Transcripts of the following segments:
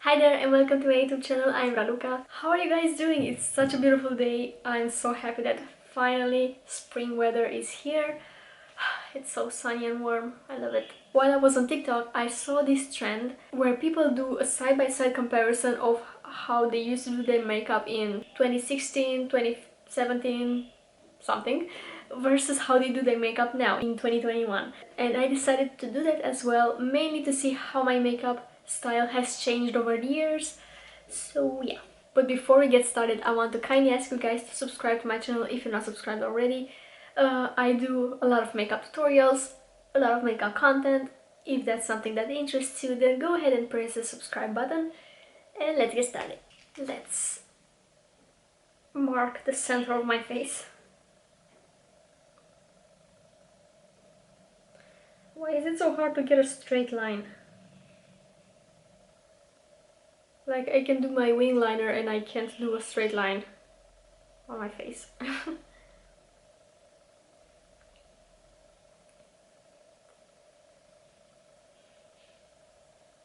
Hi there and welcome to my YouTube channel. I'm Raluca. How are you guys doing? It's such a beautiful day. I'm so happy that finally spring weather is here. It's so sunny and warm. I love it. While I was on TikTok, I saw this trend where people do a side-by-side comparison of how they used to do their makeup in 2016, 2017, something, versus how they do their makeup now in 2021. And I decided to do that as well, mainly to see how my makeup style has changed over the years. So yeah. But before we get started, I want to kindly ask you guys to subscribe to my channel if you're not subscribed already. I do a lot of makeup tutorials, a lot of makeup content. If that's something that interests you, then go ahead and press the subscribe button and let's get started. Let's mark the center of my face. Why is it so hard to get a straight line? Like, I can do my wing liner and I can't do a straight line on my face.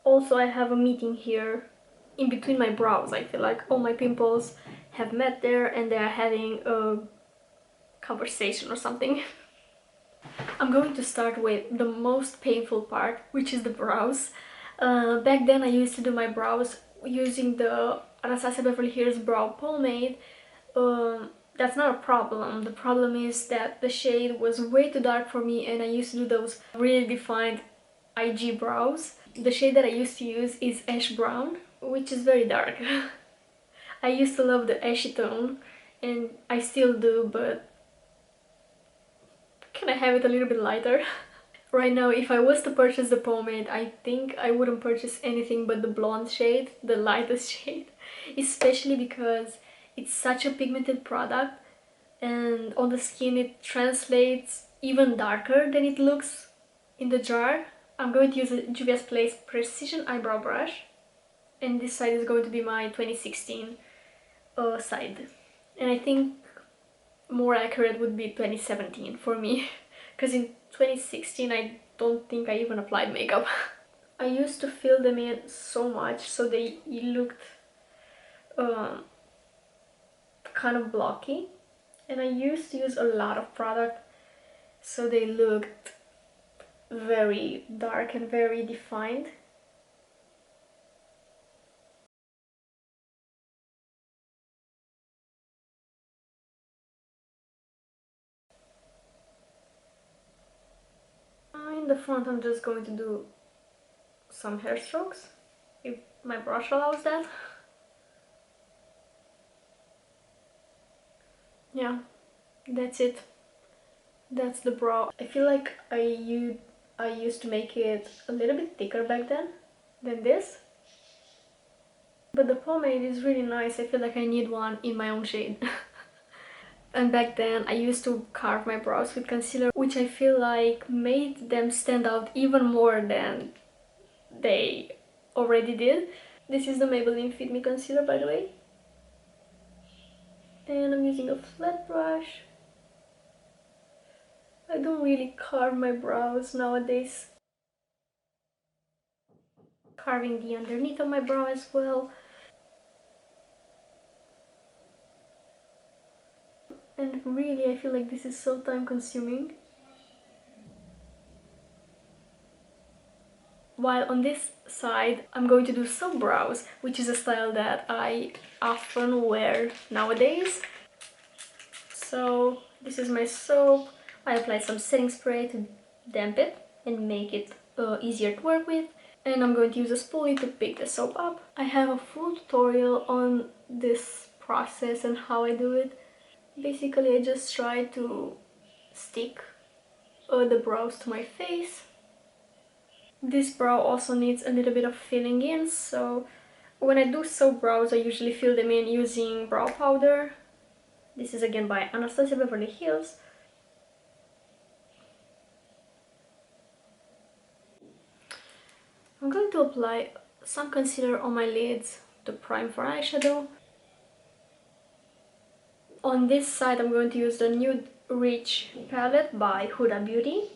Also, I have a meeting here in between my brows. I feel like all my pimples have met there and they are having a conversation or something. I'm going to start with the most painful part, which is the brows. Back then I used to do my brows using the Anastasia Beverly Hills Brow Pomade. That's not a problem. The problem is that the shade was way too dark for me and I used to do those really defined IG brows. The shade that I used to use is ash brown, which is very dark. I used to love the ashy tone and I still do, but can I have it a little bit lighter? Right now, if I was to purchase the pomade, I think I wouldn't purchase anything but the blonde shade, the lightest shade, especially because it's such a pigmented product and on the skin it translates even darker than it looks in the jar. I'm going to use a Juvia's Place Precision Eyebrow Brush and this side is going to be my 2016 side. And I think more accurate would be 2017 for me because in 2016 I don't think I even applied makeup. I used to fill them in so much so they looked kind of blocky, and I used to use a lot of product so they looked very dark and very defined. In the front I'm just going to do some hair strokes, if my brush allows that. Yeah, that's it. That's the brow. I feel like I used to make it a little bit thicker back then than this. But the pomade is really nice. I feel like I need one in my own shade. And back then I used to carve my brows with concealer, which I feel like made them stand out even more than they already did. This is the Maybelline Fit Me Concealer, by the way. And I'm using a flat brush. I don't really carve my brows nowadays. Carving the underneath of my brow as well. And really, I feel like this is so time consuming. While on this side, I'm going to do soap brows, which is a style that I often wear nowadays. So this is my soap. I applied some setting spray to damp it and make it easier to work with. And I'm going to use a spoolie to pick the soap up. I have a full tutorial on this process and how I do it. Basically, I just try to stick the brows to my face. This brow also needs a little bit of filling in, so when I do soap brows, I usually fill them in using brow powder. This is again by Anastasia Beverly Hills. I'm going to apply some concealer on my lids to prime for eyeshadow. On this side, I'm going to use the Nude Rich palette by Huda Beauty,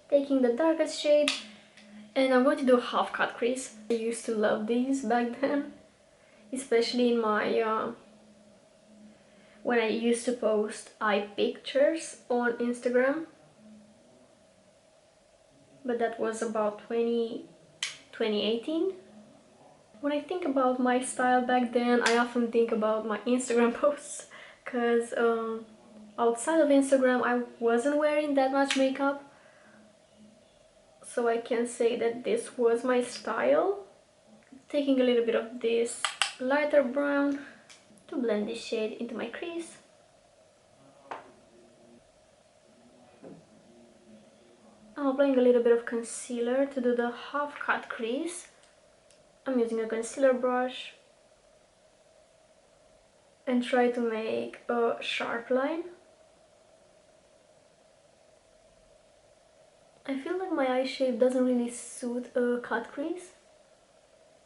taking the darkest shade And I'm going to do a half cut crease. I used to love these back then, especially in my when I used to post eye pictures on Instagram. But that was about 2018. When I think about my style back then, I often think about my Instagram posts, because outside of Instagram I wasn't wearing that much makeup, so I can say that this was my style. Taking a little bit of this lighter brown to blend this shade into my crease. I'm applying a little bit of concealer to do the half cut crease. I'm using a concealer brush and try to make a sharp line. I feel like my eye shape doesn't really suit a cut crease.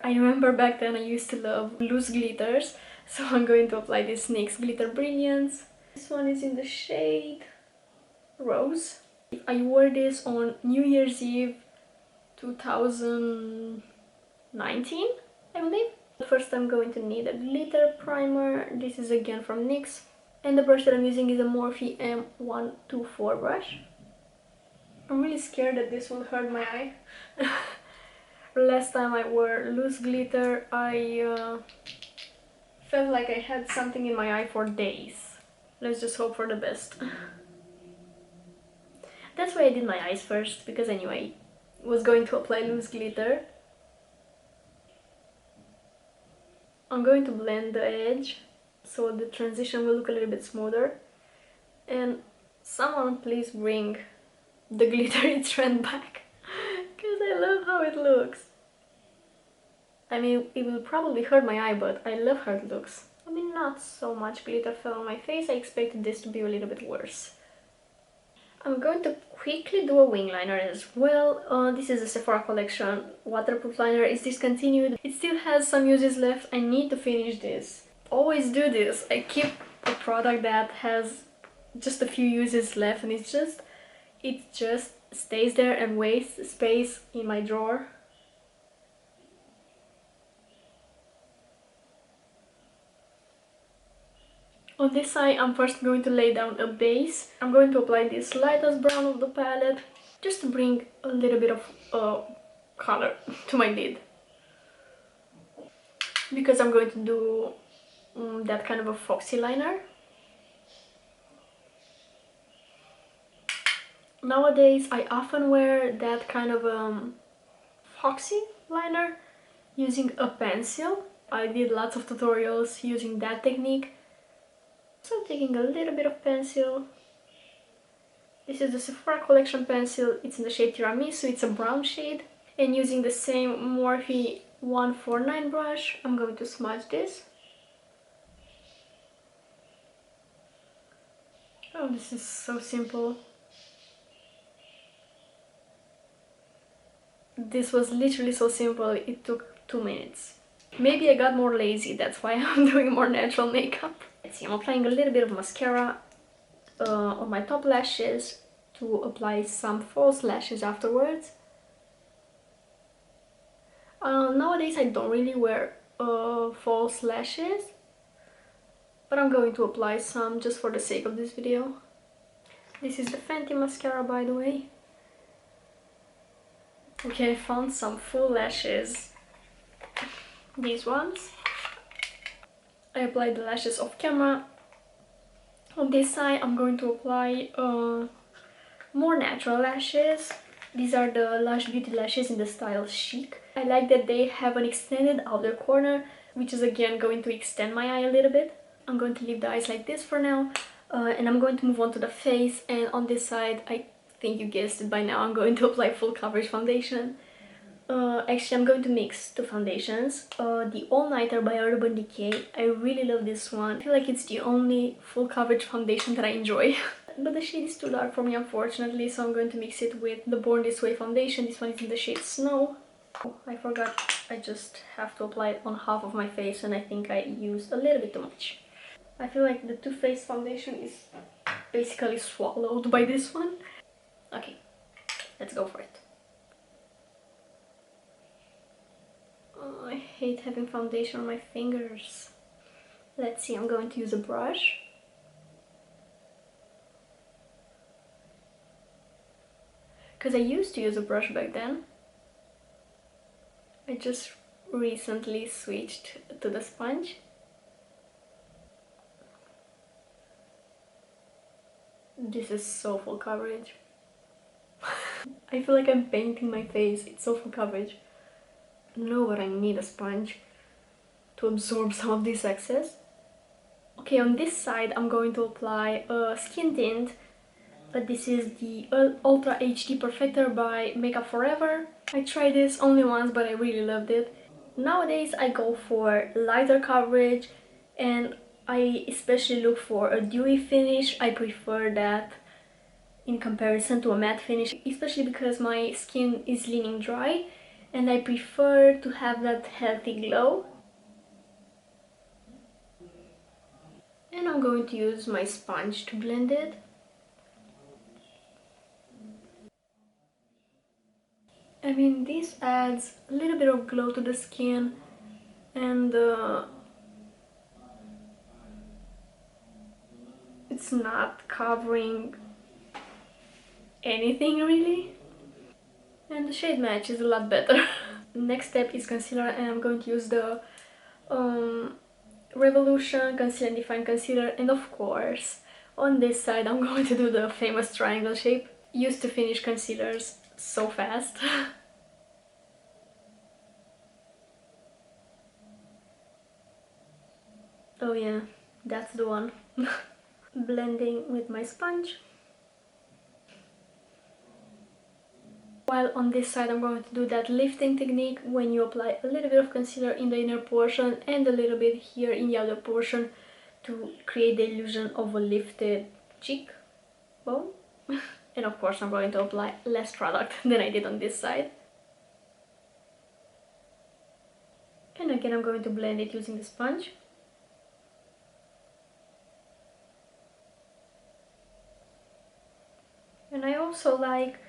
I remember back then I used to love loose glitters, so I'm going to apply this NYX Glitter Brilliance. This one is in the shade Rose. I wore this on New Year's Eve 2019, I believe. First I'm going to need a glitter primer. This is again from NYX. And the brush that I'm using is a Morphe M124 brush. I'm really scared that this will hurt my eye. Last time I wore loose glitter, I felt like I had something in my eye for days. Let's just hope for the best. That's why I did my eyes first, because I knew I was going to apply loose glitter. I'm going to blend the edge so the transition will look a little bit smoother. And someone please bring the glittery trend back, because I love how it looks. I mean, it will probably hurt my eye, but I love how it looks. I mean, not so much glitter fell on my face. I expected this to be a little bit worse. I'm going to quickly do a wing liner as well. This is a Sephora Collection waterproof liner. It's discontinued. It still has some uses left. I need to finish this. Always do this. I keep a product that has just a few uses left, and it just stays there and wastes space in my drawer. On this side, I'm first going to lay down a base. I'm going to apply this lightest brown of the palette, just to bring a little bit of color to my lid. Because I'm going to do that kind of a foxy liner. Nowadays, I often wear that kind of foxy liner using a pencil. I did lots of tutorials using that technique. So I'm taking a little bit of pencil. This is the Sephora Collection pencil. It's in the shade Tiramisu. It's a brown shade. And using the same Morphe 149 brush, I'm going to smudge this. Oh, this is so simple. This was literally so simple. It took 2 minutes. Maybe I got more lazy. That's why I'm doing more natural makeup. Let's see, I'm applying a little bit of mascara on my top lashes to apply some false lashes afterwards. Nowadays I don't really wear false lashes, but I'm going to apply some just for the sake of this video. This is the Fenty mascara, by the way. Okay, I found some full lashes. These ones. I applied the lashes off camera. On this side, I'm going to apply more natural lashes. These are the Lush Beauty lashes in the style Chic. I like that they have an extended outer corner, which is again going to extend my eye a little bit. I'm going to leave the eyes like this for now, and I'm going to move on to the face. And on this side, I think you guessed it by now, I'm going to apply full coverage foundation. Actually, I'm going to mix two foundations. The All Nighter by Urban Decay. I really love this one. I feel like it's the only full coverage foundation that I enjoy. But the shade is too dark for me, unfortunately, so I'm going to mix it with the Born This Way foundation. This one is in the shade Snow. Oh, I forgot. I just have to apply it on half of my face, and I think I used a little bit too much. I feel like the Too Faced foundation is basically swallowed by this one. Okay, let's go for it. Oh, I hate having foundation on my fingers. Let's see, I'm going to use a brush. Because I used to use a brush back then. I just recently switched to the sponge. This is so full coverage. I feel like I'm painting my face. It's so full coverage. No, but I need a sponge to absorb some of this excess. Okay, on this side I'm going to apply a skin tint, but this is the Ultra HD Perfector by Makeup Forever. I tried this only once, but I really loved it. Nowadays I go for lighter coverage, and I especially look for a dewy finish. I prefer that in comparison to a matte finish, especially because my skin is leaning dry and I prefer to have that healthy glow. And I'm going to use my sponge to blend it. I mean, this adds a little bit of glow to the skin, and it's not covering anything really. And the shade match is a lot better. Next step is concealer, and I'm going to use the Revolution Conceal and Define Concealer, and of course on this side I'm going to do the famous triangle shape. Used to finish concealers so fast. Oh yeah, that's the one. Blending with my sponge. While on this side I'm going to do that lifting technique when you apply a little bit of concealer in the inner portion and a little bit here in the outer portion to create the illusion of a lifted cheekbone. And of course I'm going to apply less product than I did on this side. And again I'm going to blend it using the sponge. And I also like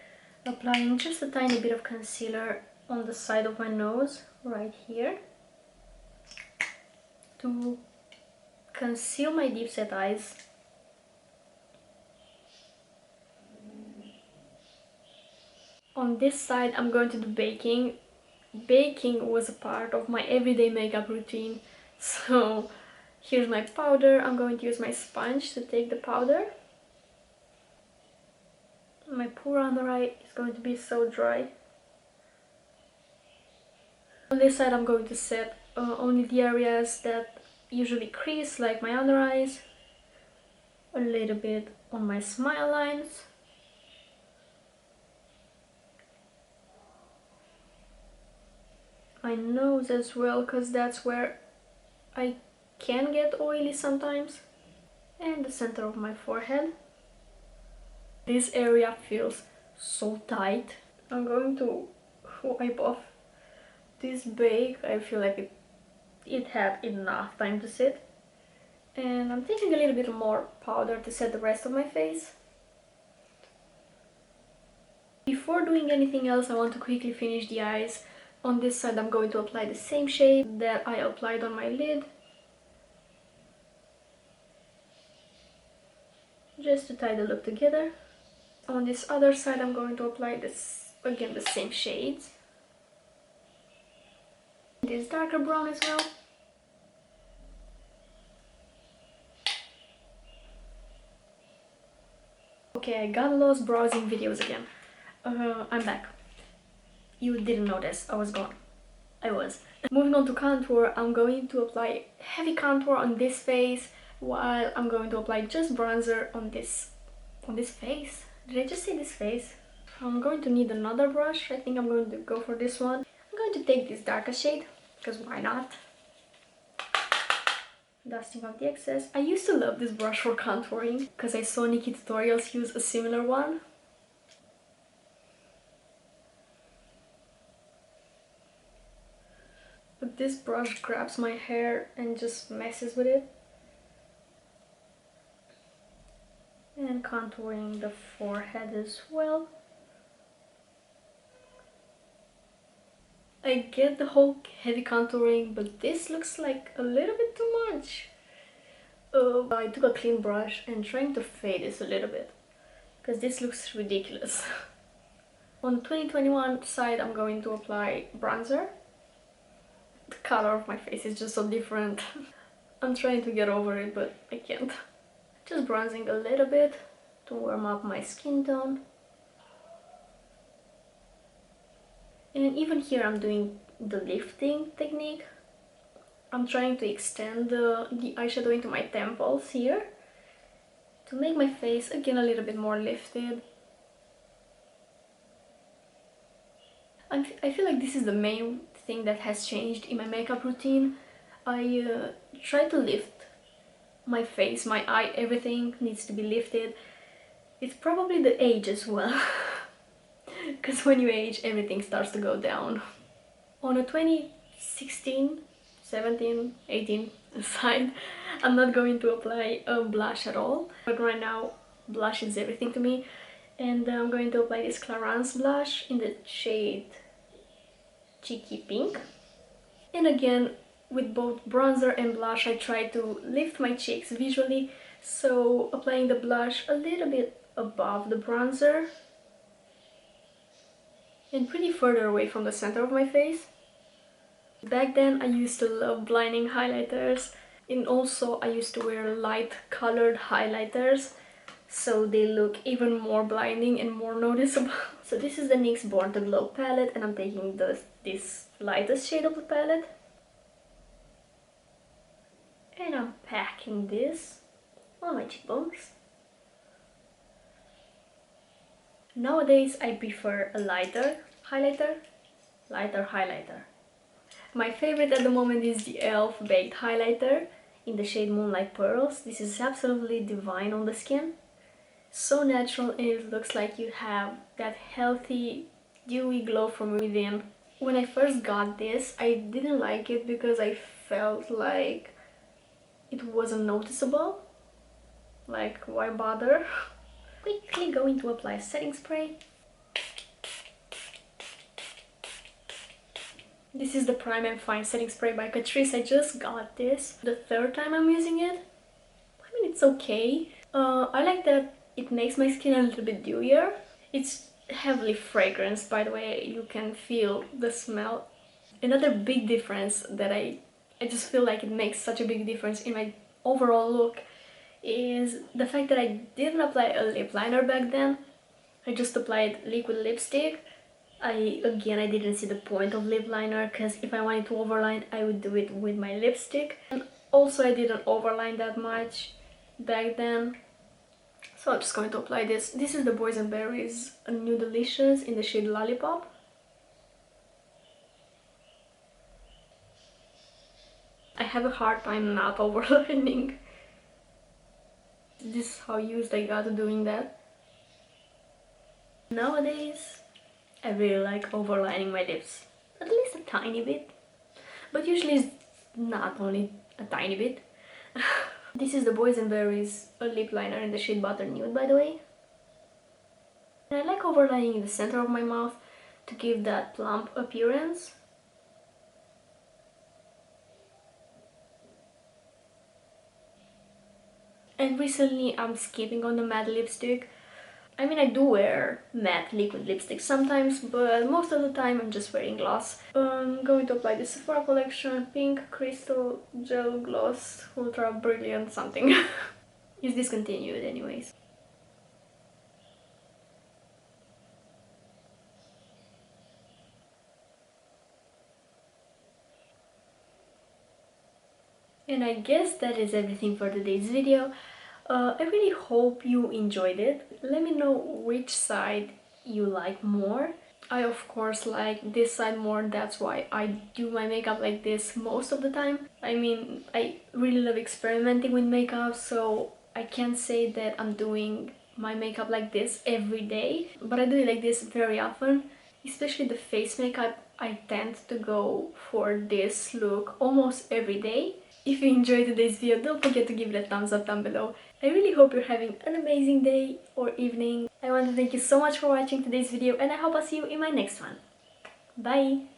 applying just a tiny bit of concealer on the side of my nose, right here, to conceal my deep set eyes. On this side I'm going to do baking. Baking was a part of my everyday makeup routine, so here's my powder. I'm going to use my sponge to take the powder. My poor under eye is going to be so dry. On this side I'm going to set only the areas that usually crease, like my under eyes, a little bit on my smile lines, my nose as well, because that's where I can get oily sometimes, and the center of my forehead. This area feels so tight. I'm going to wipe off this bake. I feel like it had enough time to sit. And I'm taking a little bit more powder to set the rest of my face. Before doing anything else, I want to quickly finish the eyes. On this side I'm going to apply the same shade that I applied on my lid, just to tie the look together. On this other side I'm going to apply this, again, the same shades. This darker brown as well. Okay, I got lost browsing videos again. I'm back. You didn't notice, I was gone. I was. Moving on to contour, I'm going to apply heavy contour on this face, while I'm going to apply just bronzer on this face. Did I just say this face? I'm going to need another brush. I think I'm going to go for this one. I'm going to take this darker shade, because why not? Dusting off the excess. I used to love this brush for contouring, because I saw Nikki tutorials use a similar one. But this brush grabs my hair and just messes with it. And contouring the forehead as well. I get the whole heavy contouring, but this looks like a little bit too much. I took a clean brush and trying to fade this a little bit, because this looks ridiculous. On the 2021 side, I'm going to apply bronzer. The color of my face is just so different. I'm trying to get over it, but I can't. Just bronzing a little bit to warm up my skin tone. And even here I'm doing the lifting technique. I'm trying to extend the eyeshadow into my temples here to make my face again a little bit more lifted. I feel like this is the main thing that has changed in my makeup routine. I try to lift my face, my eye, everything needs to be lifted. It's probably the age as well, because when you age everything starts to go down. On a 2016, 17, 18 side, I'm not going to apply a blush at all, but right now blush is everything to me, and I'm going to apply this Clarins blush in the shade Cheeky Pink. And again, with both bronzer and blush, I try to lift my cheeks visually, so applying the blush a little bit above the bronzer and pretty further away from the center of my face. Back then I used to love blinding highlighters, and also I used to wear light colored highlighters so they look even more blinding and more noticeable. So this is the Nyx Born to Glow palette, and I'm taking this lightest shade of the palette. And I'm packing this on my cheekbones. Nowadays I prefer a lighter highlighter. My favorite at the moment is the e.l.f. Baked Highlighter in the shade Moonlight Pearls. This is absolutely divine on the skin. So natural, and it looks like you have that healthy, dewy glow from within. When I first got this, I didn't like it because I felt like it wasn't noticeable. Like, why bother? Quickly going to apply setting spray. This is the Prime and Fine setting spray by Catrice. I just got this the third time I'm using it. I mean, it's okay. I like that it makes my skin a little bit dewier. It's heavily fragranced, by the way. You can feel the smell. Another big difference that I just feel like it makes such a big difference in my overall look is the fact that I didn't apply a lip liner back then. I just applied liquid lipstick. I didn't see the point of lip liner, because if I wanted to overline I would do it with my lipstick, and also I didn't overline that much back then. So I'm just going to apply this. This is the Boysenberry's Nudelicious in the shade Lollipop. I have a hard time not overlining. This is how used I got to doing that. Nowadays I really like overlining my lips, at least a tiny bit, but usually it's not only a tiny bit. This is the Boysenberry's lip liner in the shade Butter Nude, by the way. And I like overlining in the center of my mouth to give that plump appearance. And recently I'm skipping on the matte lipstick. I mean, I do wear matte liquid lipstick sometimes, but most of the time I'm just wearing gloss. I'm going to apply the Sephora Collection Pink Crystal Gel Gloss Ultra Brilliant something. It's discontinued anyways. And I guess that is everything for today's video. I really hope you enjoyed it. Let me know which side you like more. I of course like this side more, that's why I do my makeup like this most of the time. I mean, I really love experimenting with makeup, so I can't say that I'm doing my makeup like this every day, but I do it like this very often. Especially the face makeup, I tend to go for this look almost every day. If you enjoyed today's video, don't forget to give it a thumbs up down below. I really hope you're having an amazing day or evening. I want to thank you so much for watching today's video, and I hope I'll see you in my next one. Bye!